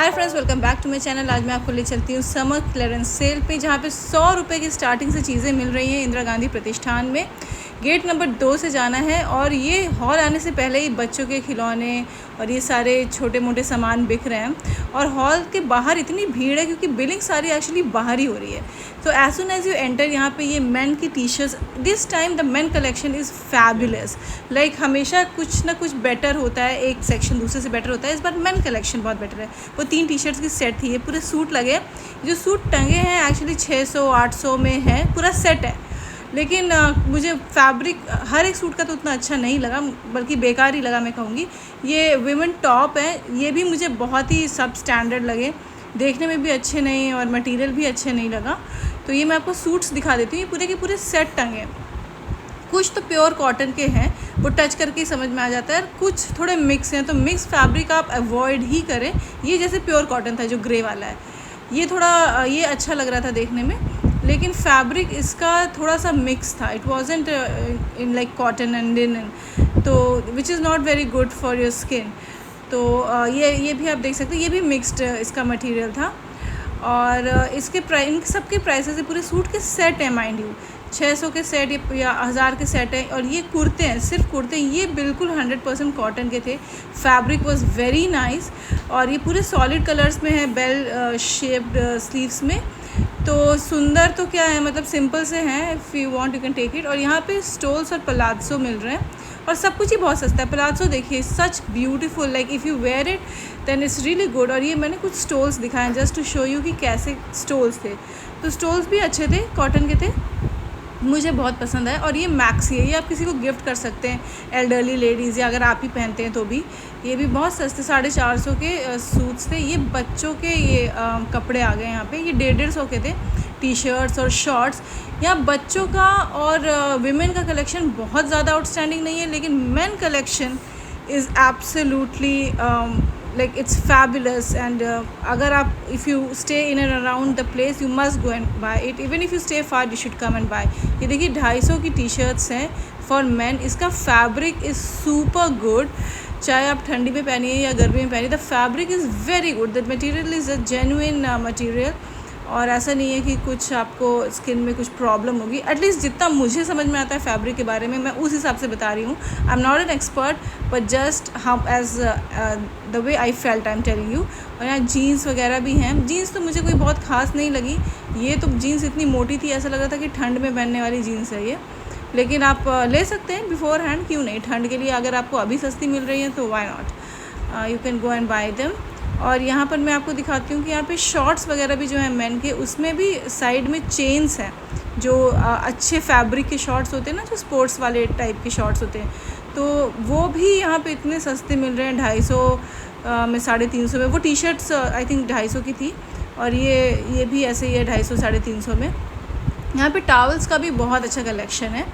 Hi friends, welcome back to my channel. आज मैं आपको ले चलती हूँ समर क्लियरेंस सेल पे, जहाँ पे 100 रुपये की स्टार्टिंग से चीज़ें मिल रही हैं इंदिरा गांधी प्रतिष्ठान में। गेट नंबर 2 से जाना है और ये हॉल आने से पहले ही बच्चों के खिलौने और ये सारे छोटे मोटे सामान बिक रहे हैं। और हॉल के बाहर इतनी भीड़ है क्योंकि बिलिंग सारी एक्चुअली बाहर ही हो रही है। तो as soon as you enter, यहाँ पे ये मेन की T shirts, this time the men collection is fabulous. Like हमेशा कुछ ना कुछ बेटर होता है, एक सेक्शन दूसरे से बेटर होता है। इस बार मेन कलेक्शन बहुत बेटर है। वो 3 टी शर्ट्स की सेट थी, ये पूरे सूट लगे। जो सूट टंगे हैं एक्चुअली 600-800 में है, पूरा सेट है। लेकिन मुझे फैब्रिक हर एक सूट का तो उतना अच्छा नहीं लगा, बल्कि बेकार ही लगा मैं कहूँगी। ये विमेन टॉप है, ये भी मुझे बहुत ही सब स्टैंडर्ड लगे, देखने में भी अच्छे नहीं और मटेरियल भी अच्छे नहीं लगा। तो ये मैं आपको सूट्स दिखा देती हूँ। ये पूरे के पूरे सेट टंगे, कुछ तो प्योर कॉटन के हैं, वो टच करके ही समझ में आ जाता है। कुछ थोड़े मिक्स हैं, तो मिक्स फैब्रिक आप अवॉइड ही करें। ये जैसे प्योर कॉटन था जो ग्रे वाला है, ये थोड़ा ये अच्छा लग रहा था देखने में, लेकिन फैब्रिक इसका थोड़ा सा मिक्स था। It wasn't in like cotton and linen, तो which is not very good for your skin. तो ये भी आप देख सकते हैं, ये भी मिक्स्ड इसका मटेरियल था। और इसके इन सबके प्राइसेस है, पूरे सूट के सेट है माइंड यू, 600 के सेट या 1000 के सेट है। और ये कुर्ते हैं, सिर्फ कुर्ते, ये बिल्कुल 100% कॉटन के थे। फैब्रिक वॉज वेरी नाइस और ये पूरे सॉलिड कलर्स में है, बेल शेप्ड स्लीव्स में। तो सुंदर तो क्या है, मतलब सिंपल से हैं, if you want you can take it. और यहाँ पे स्टोल्स और पलाज़ो मिल रहे हैं और सब कुछ ही बहुत सस्ता है। पलाज़ो देखिए, such beautiful, like if you wear it then it's really good. और ये मैंने कुछ स्टोल्स दिखाए हैं जस्ट टू शो यू कि कैसे स्टोल्स थे। तो स्टोल्स भी अच्छे थे, कॉटन के थे, मुझे बहुत पसंद आया। और ये मैक्सी है, ये आप किसी को गिफ्ट कर सकते हैं, एल्डरली लेडीज़, या अगर आप ही पहनते हैं तो भी। ये भी बहुत सस्ते 450 के सूट्स थे। ये बच्चों के ये कपड़े आ गए यहाँ पे, ये 150 के थे, टी शर्ट्स और शॉर्ट्स। यहाँ बच्चों का और विमेन का कलेक्शन बहुत ज़्यादा आउटस्टैंडिंग नहीं है, लेकिन main collection is absolutely like it's fabulous. And अगर आप if you stay in and around the place you must go and buy it. Even if you stay far you should come and buy. ये देखिए 250 की T shirts हैं for man. इसका fabric is super good, चाहे आप ठंडी में पहनिए या गर्मी में पहनिए, the fabric is very good. The material is a genuine material और ऐसा नहीं है कि कुछ आपको स्किन में कुछ प्रॉब्लम होगी। एटलीस्ट जितना मुझे समझ में आता है फैब्रिक के बारे में, मैं उस हिसाब से बता रही हूँ। I am not an expert but just हम as the way I felt I am telling you. और यहाँ जीन्स वगैरह भी हैं। जीन्स तो मुझे कोई बहुत ख़ास नहीं लगी, ये तो जीन्स इतनी मोटी थी, ऐसा लग रहा था कि ठंड में पहनने वाली जीन्स है ये। लेकिन आप ले सकते हैं बिफोर हैंड, क्यों नहीं, ठंड के लिए अगर आपको अभी सस्ती मिल रही है तो why not, you can go and buy them. और यहाँ पर मैं आपको दिखाती हूँ कि यहाँ पे शॉर्ट्स वगैरह भी जो है मेन के, उसमें भी साइड में चेन्स हैं, जो अच्छे फैब्रिक के शॉर्ट्स होते हैं ना, जो स्पोर्ट्स वाले टाइप के शॉर्ट्स होते हैं, तो वो भी यहाँ पे इतने सस्ते मिल रहे हैं। 250 में, 350 में। वो टी शर्ट्स आई थिंक 250 की थी और ये भी ऐसे ही है 250-350 में। यहाँ पे टावल्स का भी बहुत अच्छा कलेक्शन है।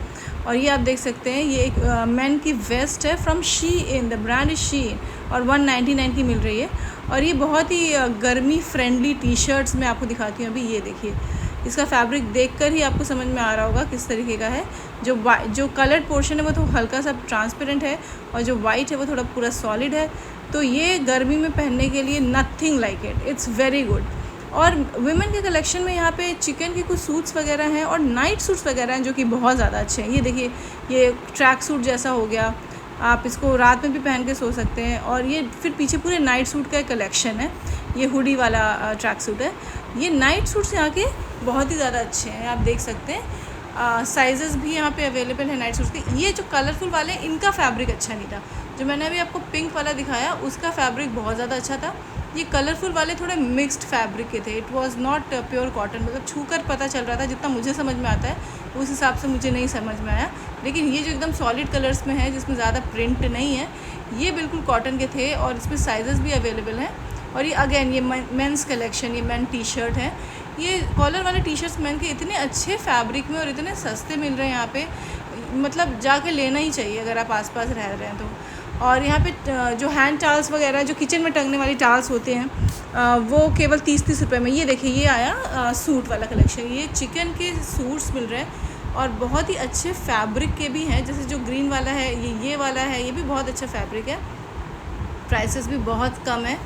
और ये आप देख सकते हैं, ये एक मेन की वेस्ट है फ्रॉम शीइन, द ब्रांड इज शीइन, और 199 की मिल रही है। और ये बहुत ही गर्मी फ्रेंडली टी शर्ट्स मैं आपको दिखाती हूँ अभी। ये देखिए, इसका फैब्रिक देखकर ही आपको समझ में आ रहा होगा किस तरीके का है। जो कलर्ड पोर्शन है वो तो हल्का सा ट्रांसपेरेंट है और जो वाइट है वो थोड़ा पूरा सॉलिड है। तो ये गर्मी में पहनने के लिए nothing like it, it's very good. और वुमेन के कलेक्शन में यहाँ पे चिकन के कुछ सूट्स वगैरह हैं और नाइट सूट्स वगैरह हैं जो कि बहुत ज़्यादा अच्छे हैं। ये देखिए, ये ट्रैक सूट जैसा हो गया, आप इसको रात में भी पहन के सो सकते हैं। और ये फिर पीछे पूरे नाइट सूट का एक कलेक्शन है, ये हुडी वाला ट्रैक सूट है। ये नाइट सूट्स यहाँ के बहुत ही ज़्यादा अच्छे हैं, आप देख सकते हैं। साइजेस भी यहाँ पे अवेलेबल है नाइट सूट्स के। ये जो कलरफुल वाले, इनका फैब्रिक अच्छा नहीं था। जो मैंने अभी आपको पिंक वाला दिखाया उसका फैब्रिक बहुत ज़्यादा अच्छा था। ये कलरफुल वाले थोड़े मिक्स्ड फैब्रिक के थे, it was not pure cotton, मतलब छूकर पता चल रहा था, जितना मुझे समझ में आता है उस हिसाब से मुझे नहीं समझ में आया। लेकिन ये जो एकदम सॉलिड कलर्स में है, जिसमें ज़्यादा प्रिंट नहीं है, ये बिल्कुल कॉटन के थे और इसमें साइजेस भी अवेलेबल हैं। और ये अगेन ये मेंस कलेक्शन, ये मेन टी शर्ट है। ये कॉलर वाले टी शर्ट्स मेन के इतने अच्छे फैब्रिक में और इतने सस्ते मिल रहे हैं यहाँ पे, मतलब जाके लेना ही चाहिए अगर आप आसपास रह रहे हैं तो। और यहाँ पे जो हैंड टाल्स वगैरह, जो किचन में टंगने वाली टाल्स होते हैं, वो केवल 30-30 रुपये में। ये देखिए, ये आया सूट वाला कलेक्शन, ये चिकन के सूट्स मिल रहे हैं और बहुत ही अच्छे फैब्रिक के भी हैं। जैसे जो ग्रीन वाला है, ये वाला है, ये भी बहुत अच्छा फैब्रिक है, प्राइसेस भी बहुत कम है।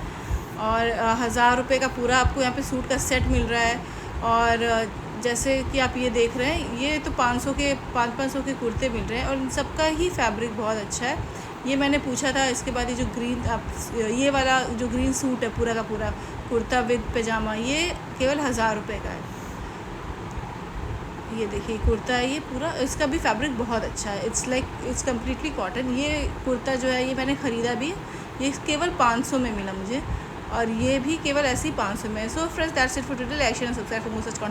और 1000 रुपये का पूरा आपको यहाँ पे सूट का सेट मिल रहा है। और जैसे कि आप ये देख रहे हैं, ये तो 500 के कुर्ते मिल रहे हैं और इन सब का ही फैब्रिक बहुत अच्छा है। ये मैंने पूछा था। इसके बाद ये जो ग्रीन ये वाला जो ग्रीन सूट है पूरा का पूरा कुर्ता विद पैजामा, ये केवल 1000 रुपये का है। ये देखिए कुर्ता है ये पूरा, इसका भी फैब्रिक बहुत अच्छा है। It's completely cotton. ये कुर्ता जो है ये मैंने ख़रीदा भी, ये केवल 500 में मिला मुझे, और ये भी केवल ऐसे ही 500 में। So friends, that's it for today. Like share and subscribe for more such content.